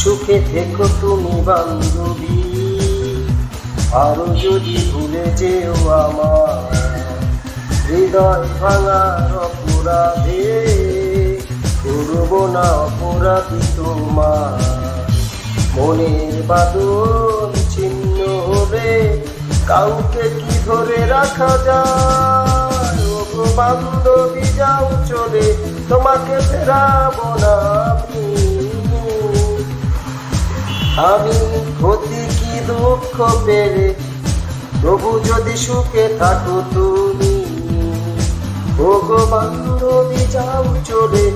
সুখে থেকো তুমি বান্ধবী, আরো যদি ভুলে যেও আমার হৃদয় ভাঙার অপরাধে, করব না অপরাধী তোমার। মনের বাঁধন ছিন্ন হবে, কাউকে কি ধরে রাখা যায়? ও গো বান্ধবী যাও চলে, তোমাকে ফেরাবো না আমি ক্ষতি কি দুঃখ পেলে, তবু যদি সুখে থাকো তুমি। ও গো বান্ধবী যাও চলে,